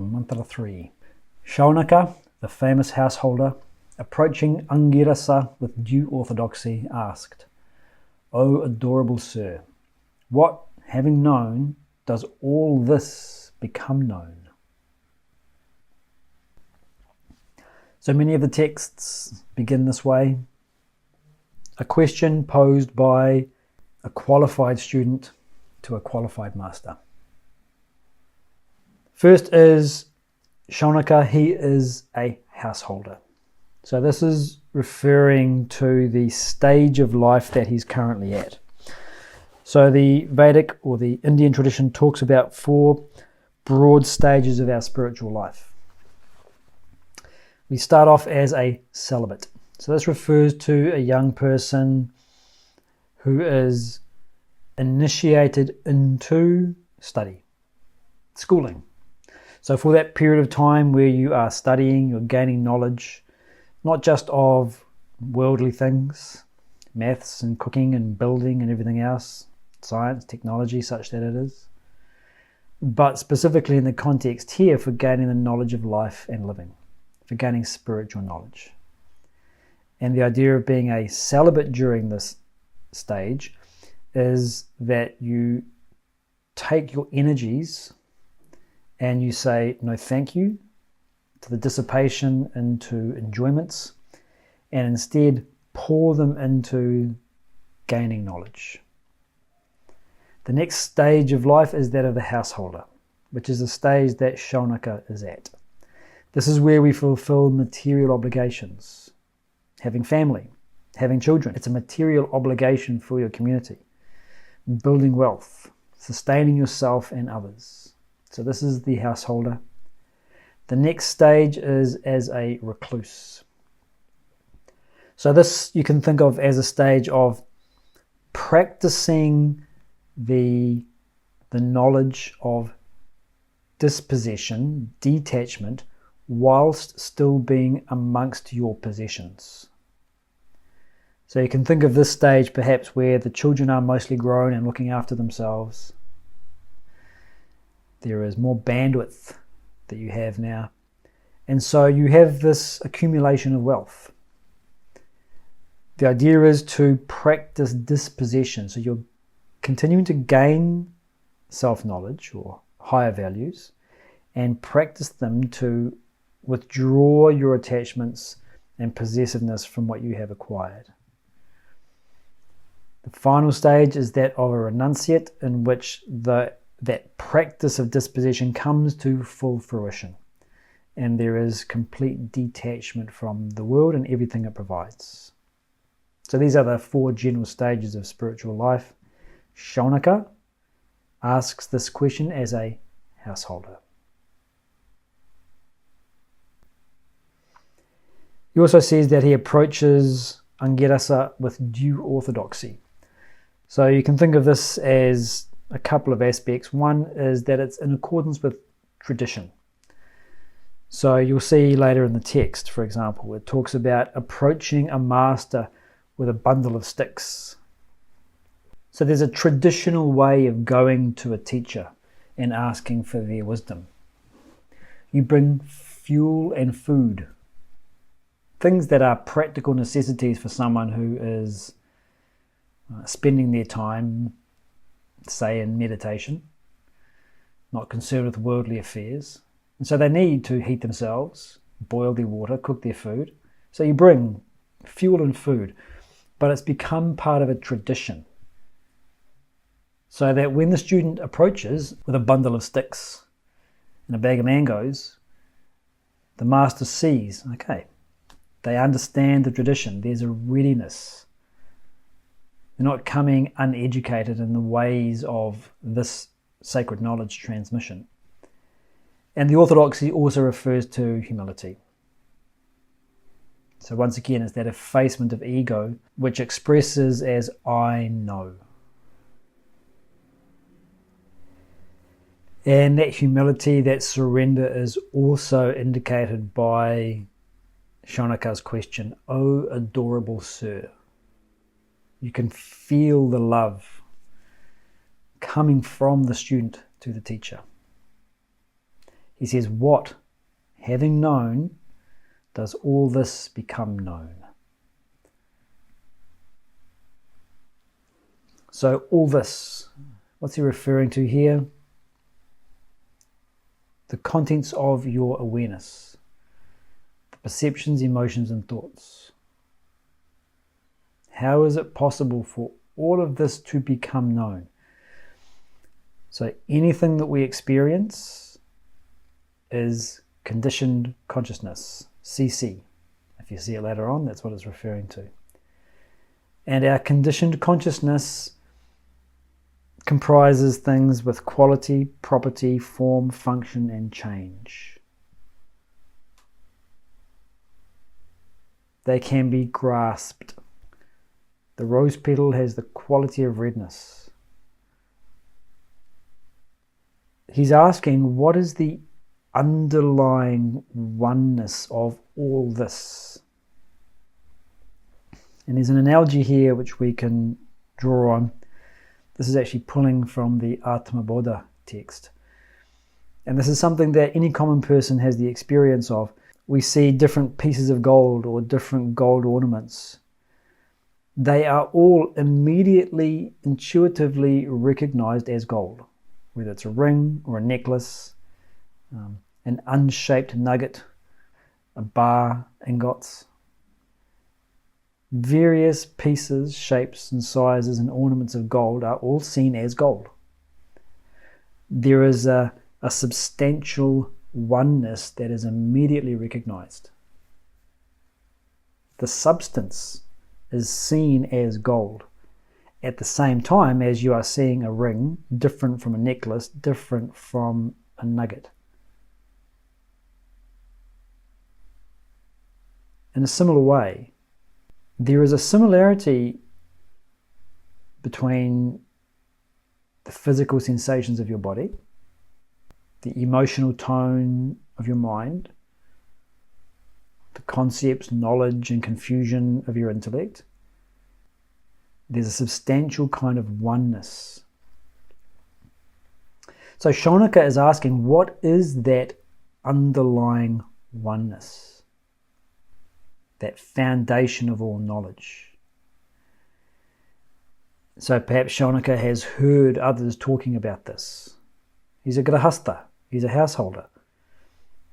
Mantra 3. Shaunaka, the famous householder, approaching Angirasa with due orthodoxy, asked, "O adorable sir, what, having known, does all this become known?" So many of the texts begin this way. A question posed by a qualified student to a qualified master. First is Shaunaka, he is a householder. So this is referring to the stage of life that he's currently at. So the Vedic or the Indian tradition talks about 4 broad stages of our spiritual life. We start off as a celibate. So this refers to a young person who is initiated into study, schooling. So for that period of time where you are studying, you're gaining knowledge, not just of worldly things, maths and cooking and building and everything else, science, technology, such that it is, but specifically in the context here for gaining the knowledge of life and living, for gaining spiritual knowledge. And the idea of being a celibate during this stage is that you take your energies and you say no thank you to the dissipation into enjoyments, and instead pour them into gaining knowledge. The next stage of life is that of the householder, which is the stage that Shaunaka is at. This is where we fulfill material obligations. Having family, having children, it's a material obligation for your community. Building wealth, sustaining yourself and others. So this is the householder. The next stage is as a recluse. So this you can think of as a stage of practicing the knowledge of dispossession, detachment, whilst still being amongst your possessions. So you can think of this stage perhaps where the children are mostly grown and looking after themselves. There is more bandwidth that you have now. And so you have this accumulation of wealth. The idea is to practice dispossession. So you're continuing to gain self-knowledge or higher values and practice them to withdraw your attachments and possessiveness from what you have acquired. The final stage is that of a renunciate, in which that practice of dispossession comes to full fruition, and there is complete detachment from the world and everything it provides. So these are the 4 general stages of spiritual life. Shaunaka asks this question as a householder. He also says that he approaches Angirasa with due orthodoxy. So you can think of this as a couple of aspects. One is that it's in accordance with tradition. So you'll see later in the text, for example, it talks about approaching a master with a bundle of sticks. So there's a traditional way of going to a teacher and asking for their wisdom. You bring fuel and food, things that are practical necessities for someone who is spending their time, say, in meditation, not concerned with worldly affairs. And so they need to heat themselves, boil their water, cook their food. So you bring fuel and food, but it's become part of a tradition. So that when the student approaches with a bundle of sticks and a bag of mangoes, the master sees, okay, they understand the tradition. There's a readiness. They're not coming uneducated in the ways of this sacred knowledge transmission. And the orthodoxy also refers to humility. So once again, it's that effacement of ego which expresses as I know. And that humility, that surrender is also indicated by Shaunaka's question, "O adorable sir." You can feel the love coming from the student to the teacher. He says, what, having known, does all this become known? So all this, what's he referring to here? The contents of your awareness, the perceptions, emotions, and thoughts. How is it possible for all of this to become known? So anything that we experience is conditioned consciousness, CC. If you see it later on, that's what it's referring to. And our conditioned consciousness comprises things with quality, property, form, function, and change. They can be grasped. The rose petal has the quality of redness. He's asking, what is the underlying oneness of all this? And there's an analogy here which we can draw on. This is actually pulling from the Atma Bodha text. And this is something that any common person has the experience of. We see different pieces of gold or different gold ornaments. They are all immediately, intuitively recognized as gold, whether it's a ring or a necklace, an unshaped nugget, a bar, ingots. Various pieces, shapes, and sizes and ornaments of gold are all seen as gold. There is a substantial oneness that is immediately recognized. The substance is seen as gold at the same time as you are seeing a ring different from a necklace, different from a nugget. In a similar way, there is a similarity between the physical sensations of your body, the emotional tone of your mind, the concepts, knowledge, and confusion of your intellect. There's a substantial kind of oneness. So Shaunaka is asking, what is that underlying oneness? That foundation of all knowledge. So perhaps Shaunaka has heard others talking about this. He's a grahastha, he's a householder.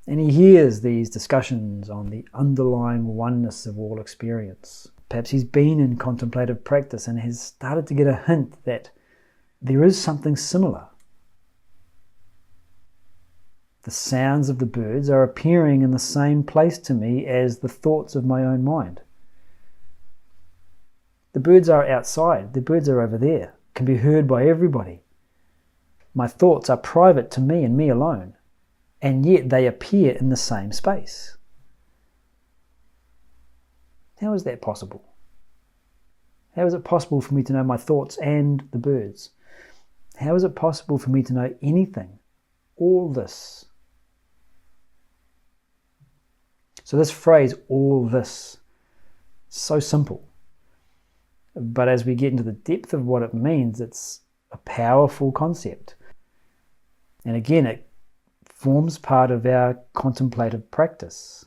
And he hears these discussions on the underlying oneness of all experience. Perhaps he's been in contemplative practice and has started to get a hint that there is something similar. The sounds of the birds are appearing in the same place to me as the thoughts of my own mind. The birds are outside, the birds are over there, can be heard by everybody. My thoughts are private to me and me alone, and yet they appear in the same space. How is that possible? How is it possible for me to know my thoughts and the birds? How is it possible for me to know anything, all this? So this phrase, all this, so simple. But as we get into the depth of what it means, it's a powerful concept. And again, it forms part of our contemplative practice.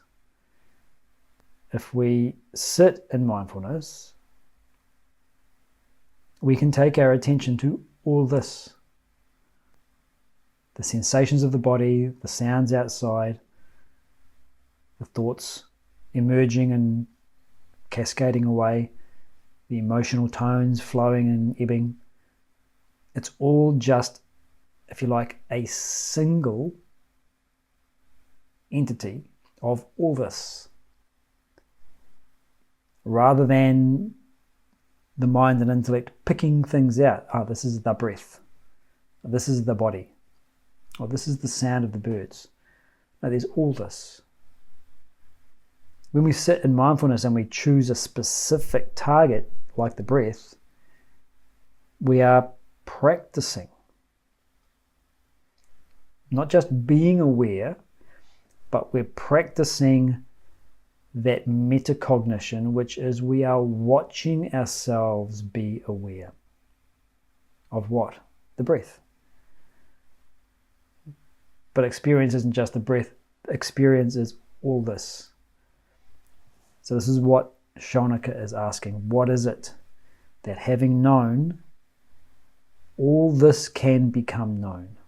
If we sit in mindfulness, we can take our attention to all this. The sensations of the body, the sounds outside, the thoughts emerging and cascading away, the emotional tones flowing and ebbing. It's all just, if you like, a single entity of all this, rather than the mind and intellect picking things out. Oh, this is the breath. This is the body. Or this is the sound of the birds. No, there's all this. When we sit in mindfulness and we choose a specific target, like the breath, we are practicing. Not just being aware, but we're practicing that metacognition, which is we are watching ourselves be aware of what? The breath. But experience isn't just the breath. Experience is all this. So this is what Shaunaka is asking. What is it that having known, all this can become known?